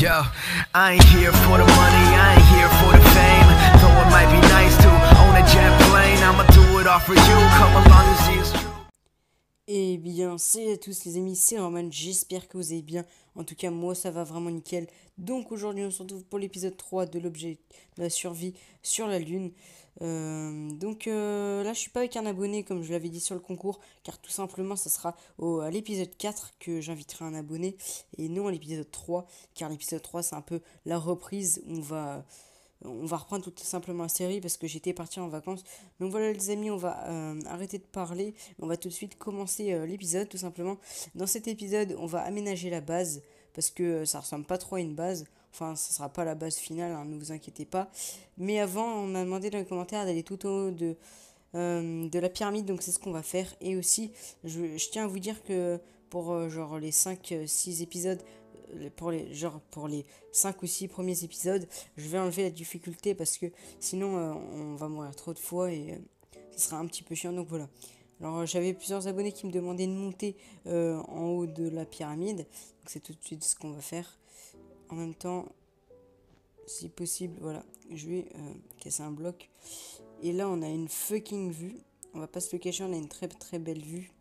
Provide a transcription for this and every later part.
Yo, I ain't here for the money, I ain't here for the fame. Though it might be nice to own a jet plane, I'ma do it all for you, come along and see it's true. Eh bien, salut à tous les amis, c'est Roman, j'espère que vous allez bien. En tout cas, moi ça va vraiment nickel. Donc aujourd'hui, on se retrouve pour l'épisode 3 de l'objet de la survie sur la Lune. Là, je suis pas avec un abonné comme je l'avais dit sur le concours, car tout simplement, ça sera à l'épisode 4 que j'inviterai un abonné et non à l'épisode 3, car l'épisode 3 c'est un peu la reprise où on va reprendre tout simplement la série parce que j'étais parti en vacances. Donc voilà les amis, on va arrêter de parler. On va tout de suite commencer l'épisode tout simplement. Dans cet épisode, on va aménager la base parce que ça ressemble pas trop à une base. Enfin, ça sera pas la base finale, hein, ne vous inquiétez pas. Mais avant, on m'a demandé dans les commentaires d'aller tout au haut de la pyramide. Donc c'est ce qu'on va faire. Et aussi, je tiens à vous dire que pour genre les 5-6 épisodes, pour les 5 ou 6 premiers épisodes, je vais enlever la difficulté parce que sinon on va mourir trop de fois et ce sera un petit peu chiant. Donc voilà. Alors j'avais plusieurs abonnés qui me demandaient de monter en haut de la pyramide. Donc c'est tout de suite ce qu'on va faire. En même temps, si possible, voilà, je vais casser un bloc. Et là on a une fucking vue. On va pas se le cacher, on a une très très belle vue.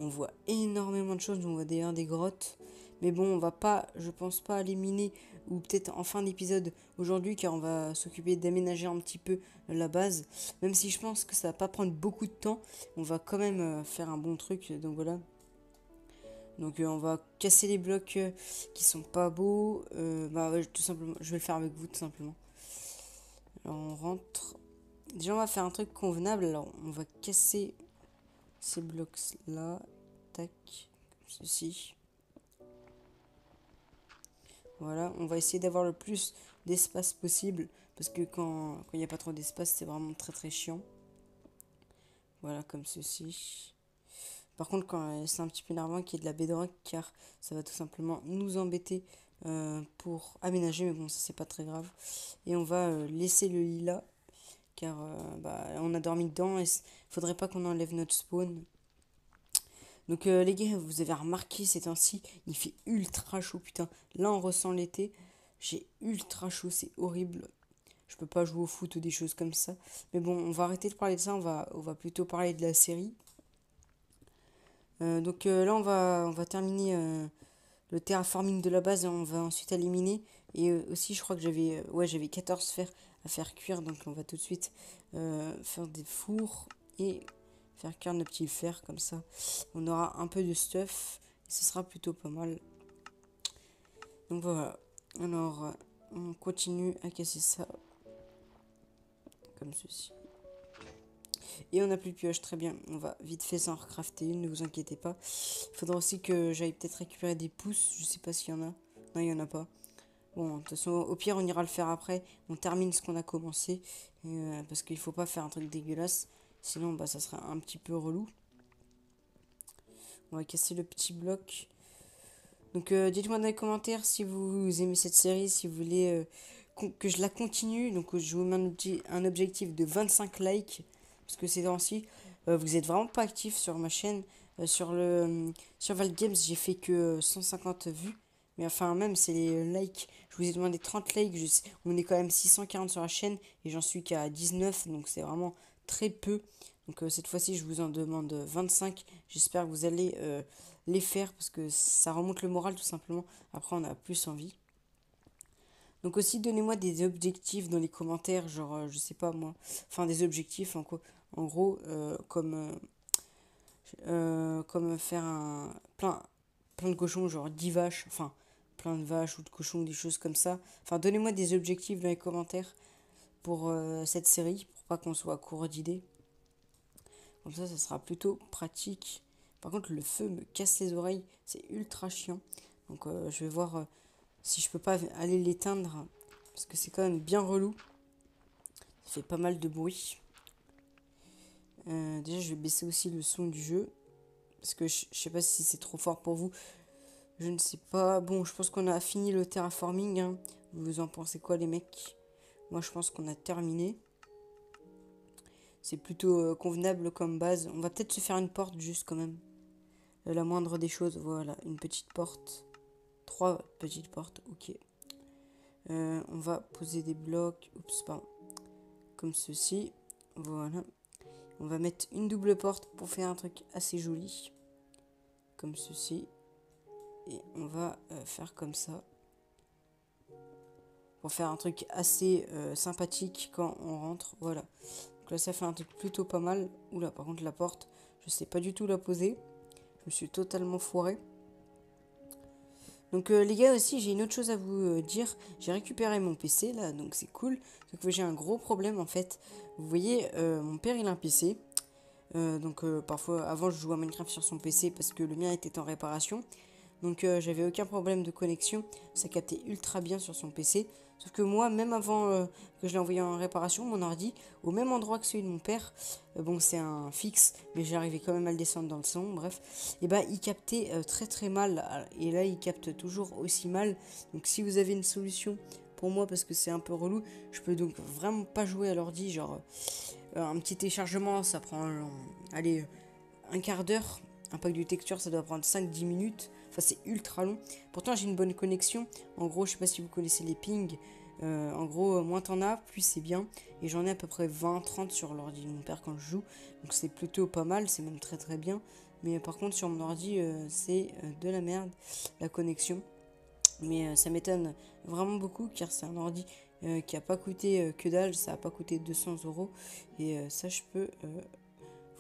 On voit énormément de choses, on voit d'ailleurs des grottes. Mais bon, on va pas, je pense pas éliminer, ou peut-être en fin d'épisode aujourd'hui, car on va s'occuper d'aménager un petit peu la base. Même si je pense que ça va pas prendre beaucoup de temps, on va quand même faire un bon truc, donc voilà. Donc on va casser les blocs qui sont pas beaux. Tout simplement, je vais le faire avec vous tout simplement. Alors on rentre. Déjà on va faire un truc convenable, alors on va casser ces blocs là. Tac, comme ceci. Voilà, on va essayer d'avoir le plus d'espace possible. Parce que quand il n'y a pas trop d'espace, c'est vraiment très très chiant. Voilà, comme ceci. Par contre, quand c'est un petit peu énervant qu'il y ait de la bedrock, car ça va tout simplement nous embêter pour aménager. Mais bon, ça c'est pas très grave. Et on va laisser le lit là. Car on a dormi dedans et faudrait pas qu'on enlève notre spawn. Donc les gars, vous avez remarqué ces temps-ci, il fait ultra chaud, putain. Là, on ressent l'été. J'ai ultra chaud, c'est horrible. Je peux pas jouer au foot ou des choses comme ça. Mais bon, on va arrêter de parler de ça, on va plutôt parler de la série. Là, on va terminer le terraforming de la base et on va ensuite éliminer. Et aussi, je crois que j'avais 14 fers à faire cuire. Donc on va tout de suite faire des fours et faire cuire nos petits fers comme ça. On aura un peu de stuff et ce sera plutôt pas mal. Donc voilà. Alors, on continue à casser ça comme ceci. Et on n'a plus de pioche, très bien. On va vite fait s'en recrafter une, ne vous inquiétez pas. Il faudra aussi que j'aille peut-être récupérer des pousses. Je sais pas s'il y en a. Non, il y en a pas. Bon, de toute façon, au pire, on ira le faire après. On termine ce qu'on a commencé. Parce qu'il faut pas faire un truc dégueulasse. Sinon, ça sera un petit peu relou. On va casser le petit bloc. Donc, dites-moi dans les commentaires si vous aimez cette série, si vous voulez que je la continue. Donc, je vous mets un objectif de 25 likes. Parce que ces temps-ci, vous êtes vraiment pas actifs sur ma chaîne. Sur Val Games, j'ai fait que 150 vues. Mais enfin, même, c'est les likes. Je vous ai demandé 30 likes. On est quand même 640 sur la chaîne. Et j'en suis qu'à 19. Donc, c'est vraiment très peu. Donc, cette fois-ci, je vous en demande 25. J'espère que vous allez les faire. Parce que ça remonte le moral, tout simplement. Après, on a plus envie. Donc aussi, donnez-moi des objectifs dans les commentaires. Genre, je sais pas moi. Enfin, des objectifs, en gros, comme faire plein de cochons, genre 10 vaches, enfin plein de vaches ou de cochons, des choses comme ça. Enfin, donnez-moi des objectifs dans les commentaires pour cette série, pour pas qu'on soit court d'idées. Comme ça sera plutôt pratique. Par contre, le feu me casse les oreilles, c'est ultra chiant. Donc, je vais voir si je peux pas aller l'éteindre, parce que c'est quand même bien relou. Ça fait pas mal de bruit. Déjà, je vais baisser aussi le son du jeu. Parce que je sais pas si c'est trop fort pour vous. Je ne sais pas. Bon, je pense qu'on a fini le terraforming. Hein. Vous en pensez quoi, les mecs? Moi, je pense qu'on a terminé. C'est plutôt convenable comme base. On va peut-être se faire une porte juste quand même. La moindre des choses. Voilà, une petite porte. 3 petites portes, ok. On va poser des blocs, oups, pardon, comme ceci, voilà. On va mettre une double porte pour faire un truc assez joli, comme ceci. Et on va faire comme ça, pour faire un truc assez sympathique quand on rentre, voilà. Donc là, ça fait un truc plutôt pas mal. Oula, par contre, la porte, je sais pas du tout la poser. Je me suis totalement foiré. Donc les gars aussi, j'ai une autre chose à vous dire. J'ai récupéré mon PC là, donc c'est cool. Sauf que j'ai un gros problème en fait. Vous voyez, mon père il a un PC. Donc parfois, avant je jouais à Minecraft sur son PC parce que le mien était en réparation. Donc j'avais aucun problème de connexion. Ça captait ultra bien sur son PC. Sauf que moi, même avant que je l'ai envoyé en réparation, mon ordi, au même endroit que celui de mon père, bon c'est un fixe, mais j'arrivais quand même à le descendre dans le son, bref, et bah il captait très très mal, et là il capte toujours aussi mal. Donc si vous avez une solution pour moi, parce que c'est un peu relou, je peux donc vraiment pas jouer à l'ordi, genre un petit téléchargement, ça prend, allez, un quart d'heure. Un pack de texture, ça doit prendre 5-10 minutes. Enfin, c'est ultra long. Pourtant, j'ai une bonne connexion. En gros, je sais pas si vous connaissez les pings. En gros, moins t'en as, plus c'est bien. Et j'en ai à peu près 20-30 sur l'ordi de mon père quand je joue. Donc c'est plutôt pas mal, c'est même très très bien. Mais par contre, sur mon ordi, c'est de la merde, la connexion. Mais ça m'étonne vraiment beaucoup car c'est un ordi qui a pas coûté que dalle. Ça a pas coûté 200 €. Et ça, je peux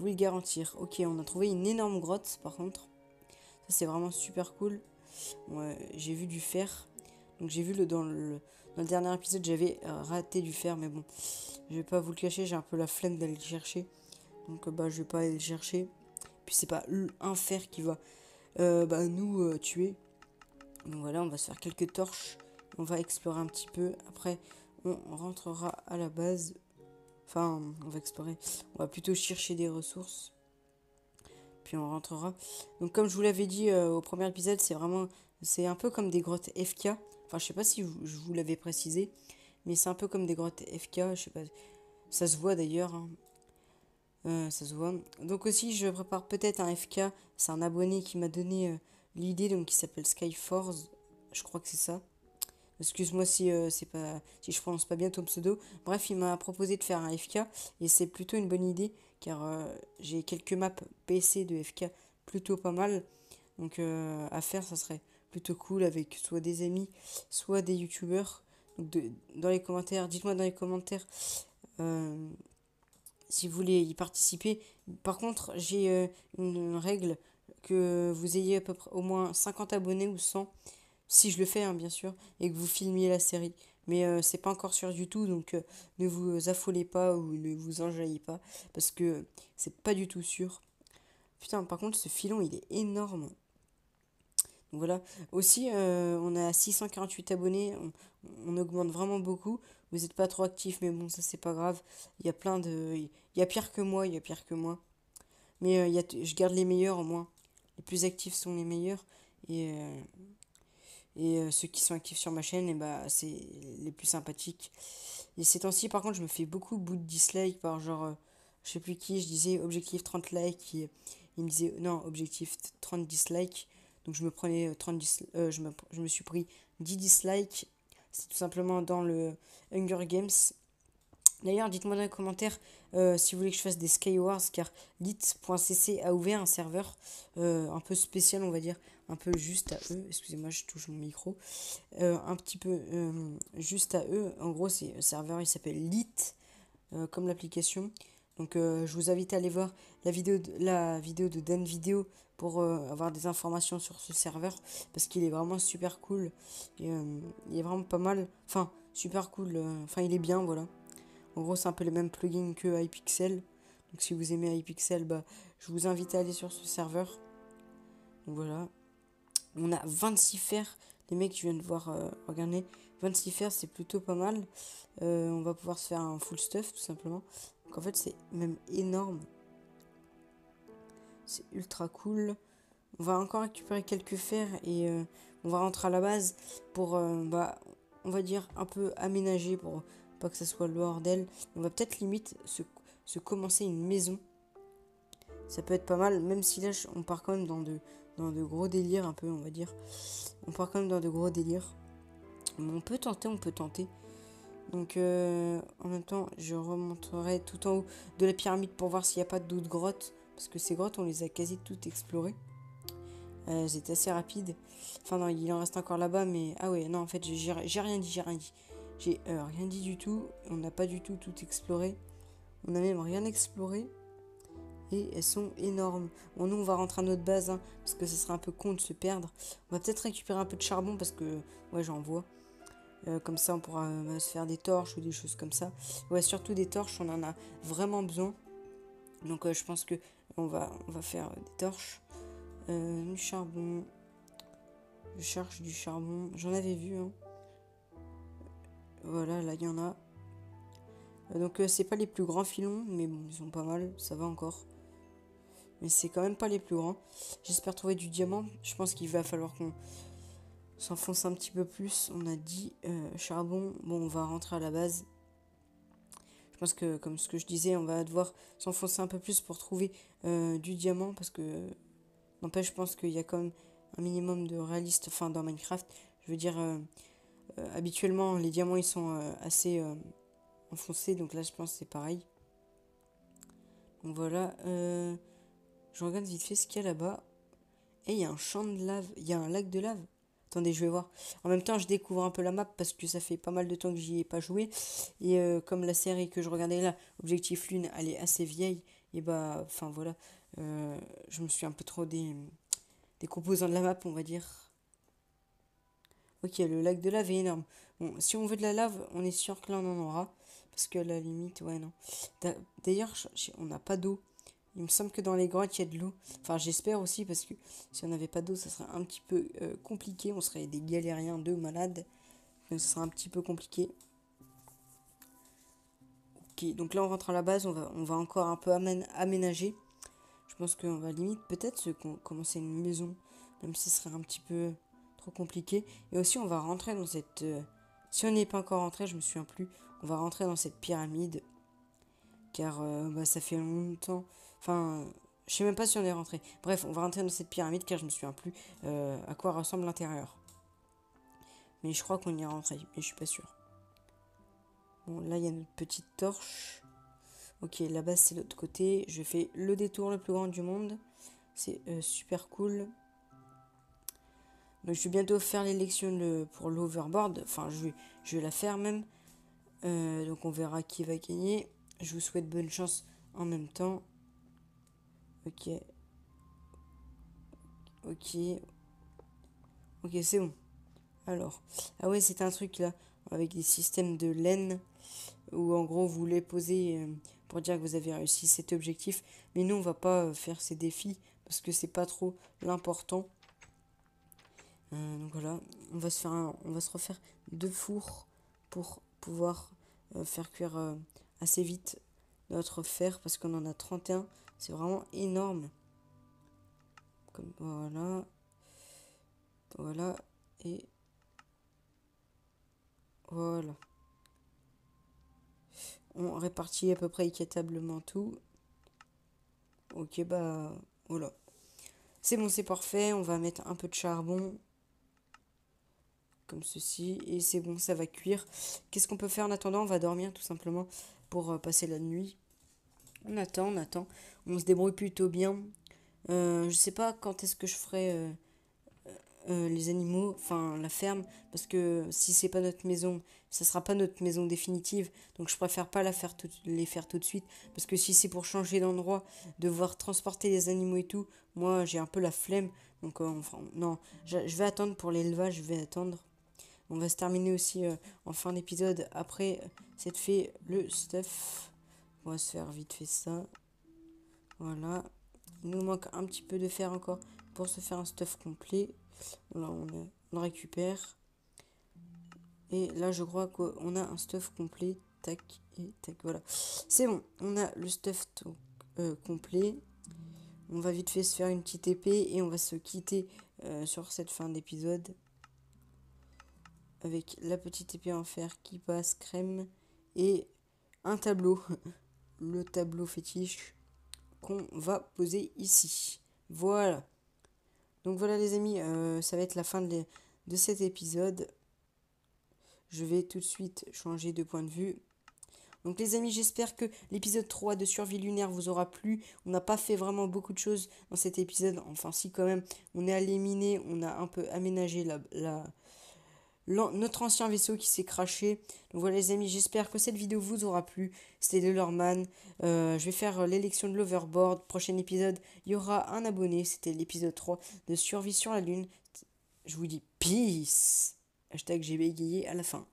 vous le garantir. Ok, on a trouvé une énorme grotte par contre. Ça c'est vraiment super cool. Ouais, j'ai vu du fer. Donc j'ai vu dans le dernier épisode j'avais raté du fer. Mais bon, je vais pas vous le cacher, j'ai un peu la flemme d'aller le chercher. Donc bah je vais pas aller le chercher. Puis c'est pas un fer qui va nous tuer. Donc voilà, on va se faire quelques torches. On va explorer un petit peu. Après on rentrera à la base. Enfin, on va explorer. On va plutôt chercher des ressources. Puis on rentrera. Donc comme je vous l'avais dit au premier épisode, c'est un peu comme des grottes FK. Enfin, je sais pas si je vous l'avais précisé, mais c'est un peu comme des grottes FK. Je sais pas. Ça se voit d'ailleurs. Hein. Ça se voit. Donc aussi, je prépare peut-être un FK. C'est un abonné qui m'a donné l'idée, donc qui s'appelle Skyforce. Je crois que c'est ça. Excuse-moi si si je prononce pas bien ton pseudo. Bref, il m'a proposé de faire un FK et c'est plutôt une bonne idée car j'ai quelques maps PC de FK plutôt pas mal. Donc à faire, ça serait plutôt cool avec soit des amis, soit des youtubeurs. Donc dans les commentaires, dites-moi dans les commentaires euh, si vous voulez y participer. Par contre, j'ai une règle que vous ayez à peu près au moins 50 abonnés ou 100 si je le fais, hein, bien sûr, et que vous filmiez la série. Mais c'est pas encore sur YouTube, donc ne vous affolez pas ou ne vous enjaillez pas, parce que c'est pas du tout sûr. Putain, par contre, ce filon, il est énorme. Donc voilà. Aussi, on a 648 abonnés, on augmente vraiment beaucoup. Vous n'êtes pas trop actifs, mais bon, ça c'est pas grave. Il y a plein de... Il y a pire que moi, il y a pire que moi. Mais je garde les meilleurs au moins. Les plus actifs sont les meilleurs. Et ceux qui sont actifs sur ma chaîne, et bah, c'est les plus sympathiques. Et ces temps-ci, par contre, je me fais beaucoup de dislikes par genre, je sais plus qui, je disais objectif 30 likes, il me disait non, objectif 30 dislikes. Donc je me prenais 30 je me suis pris 10 dislikes. C'est tout simplement dans le Hunger Games. D'ailleurs, dites-moi dans les commentaires si vous voulez que je fasse des Skywars, car lit.cc a ouvert un serveur un peu spécial, on va dire, un peu juste à eux. Excusez-moi, je touche mon micro. Un petit peu juste à eux. En gros, c'est un serveur, il s'appelle Lit, comme l'application. Donc, je vous invite à aller voir la vidéo de Dan Vidéo pour avoir des informations sur ce serveur, parce qu'il est vraiment super cool. Et, il est vraiment pas mal. Enfin, super cool. Enfin, il est bien, voilà. En gros, c'est un peu le même plugin que iPixel. Donc si vous aimez iPixel, bah, je vous invite à aller sur ce serveur. Donc voilà. On a 26 fers. Les mecs, je viens de voir, regardez. 26 fers, c'est plutôt pas mal. On va pouvoir se faire un full stuff, tout simplement. Donc en fait, c'est même énorme. C'est ultra cool. On va encore récupérer quelques fers et on va rentrer à la base pour, on va dire, un peu aménager pour pas que ça soit le bordel. On va peut-être limite se commencer une maison. Ça peut être pas mal, même si là, on part quand même dans de gros délires, un peu, on va dire. On part quand même dans de gros délires. Mais on peut tenter, on peut tenter. Donc, en même temps, je remonterai tout en haut de la pyramide pour voir s'il n'y a pas d'autres grottes. Parce que ces grottes, on les a quasi toutes explorées. C'était assez rapide. Enfin, non, il en reste encore là-bas, mais... Ah ouais, non, en fait, j'ai rien dit, j'ai rien dit. J'ai rien dit du tout. On n'a pas du tout tout exploré. On n'a même rien exploré. Et elles sont énormes. Bon, nous, on va rentrer à notre base, hein, parce que ce serait un peu con de se perdre. On va peut-être récupérer un peu de charbon, parce que... Ouais, j'en vois. Comme ça, on pourra se faire des torches ou des choses comme ça. Ouais, surtout des torches, on en a vraiment besoin. Donc, je pense que on va faire des torches. Du charbon. Je cherche du charbon. J'en avais vu, hein. Voilà, là, il y en a. Donc, c'est pas les plus grands filons, mais bon, ils sont pas mal. Ça va encore. Mais c'est quand même pas les plus grands. J'espère trouver du diamant. Je pense qu'il va falloir qu'on s'enfonce un petit peu plus. On a dit charbon. Bon, on va rentrer à la base. Je pense que, comme ce que je disais, on va devoir s'enfoncer un peu plus pour trouver du diamant. Parce que, n'empêche, je pense qu'il y a quand même un minimum de réaliste. Enfin, dans Minecraft, je veux dire, habituellement, les diamants, ils sont assez enfoncés. Donc là, je pense que c'est pareil. Donc voilà. Je regarde vite fait ce qu'il y a là-bas. Et il y a un champ de lave. Il y a un lac de lave. Attendez, je vais voir. En même temps, je découvre un peu la map parce que ça fait pas mal de temps que j'y ai pas joué. Et comme la série que je regardais là, Objectif Lune, elle est assez vieille. Et bah, enfin voilà. Je me suis un peu trop des composants de la map, on va dire. Ok, le lac de lave est énorme. Bon, si on veut de la lave, on est sûr que là, on en aura. Parce que à la limite, ouais, non. D'ailleurs, on n'a pas d'eau. Il me semble que dans les grottes, il y a de l'eau. Enfin, j'espère aussi, parce que si on n'avait pas d'eau, ça serait un petit peu compliqué. On serait des galériens, deux malades. Donc, ça serait un petit peu compliqué. Ok, donc là, on rentre à la base. On va encore un peu aménager. Je pense qu'on va limite peut-être commencer une maison. Même si ce serait un petit peu trop compliqué. Et aussi, on va rentrer dans cette... si on n'y est pas encore rentré, je me souviens plus. On va rentrer dans cette pyramide. Car bah, ça fait longtemps... Enfin, je sais même pas si on est rentré. Bref, on va rentrer dans cette pyramide car je me souviens plus à quoi ressemble l'intérieur. Mais je crois qu'on y est rentré, mais je suis pas sûr. Bon, là, il y a notre petite torche. Ok, là-bas, c'est l'autre côté. Je fais le détour le plus grand du monde. C'est super cool. Donc, je vais bientôt faire l'élection pour l'overboard. Enfin, je vais la faire même. Donc, on verra qui va gagner. Je vous souhaite bonne chance en même temps. Ok. Ok. Ok, c'est bon. Alors. Ah ouais, c'est un truc là. Avec des systèmes de laine. Où en gros, vous les posez pour dire que vous avez réussi cet objectif. Mais nous, on va pas faire ces défis. Parce que c'est pas trop l'important. Donc voilà. On va se refaire 2 fours. Pour pouvoir faire cuire assez vite notre fer. Parce qu'on en a 31. C'est vraiment énorme. Comme voilà. Voilà. Et voilà. On répartit à peu près équitablement tout. Ok, bah voilà. C'est bon, c'est parfait. On va mettre un peu de charbon. Comme ceci. Et c'est bon, ça va cuire. Qu'est-ce qu'on peut faire en attendant? On va dormir tout simplement pour passer la nuit. On attend, on attend. On se débrouille plutôt bien. Je sais pas quand est-ce que je ferai les animaux, enfin la ferme, parce que si c'est pas notre maison, ça sera pas notre maison définitive, donc je préfère pas les faire tout de suite, parce que si c'est pour changer d'endroit, devoir transporter les animaux et tout, moi j'ai un peu la flemme, donc enfin non, je vais attendre pour l'élevage, je vais attendre. On va se terminer aussi en fin d'épisode après cette fait le stuff. On va se faire vite fait ça. Voilà. Il nous manque un petit peu de fer encore pour se faire un stuff complet. Là, on récupère. Et là, je crois qu'on a un stuff complet. Tac et tac. Voilà. C'est bon. On a le stuff complet. On va vite fait se faire une petite épée. Et on va se quitter sur cette fin d'épisode. Avec la petite épée en fer qui passe crème. Et un tableau. Le tableau fétiche. qu'on va poser ici. Voilà. Donc voilà les amis, ça va être la fin de cet épisode. Je vais tout de suite changer de point de vue. Donc les amis, j'espère que l'épisode 3 de Survie lunaire vous aura plu. On n'a pas fait vraiment beaucoup de choses dans cet épisode. Enfin si quand même, on est allé miner, on a un peu aménagé notre ancien vaisseau qui s'est crashé. Donc voilà les amis, j'espère que cette vidéo vous aura plu. C'était Lelorman. Je vais faire l'élection de l'Overboard. Prochain épisode, il y aura un abonné. C'était l'épisode 3 de Survie sur la Lune. Je vous dis peace. Hashtag j'ai bégayé à la fin.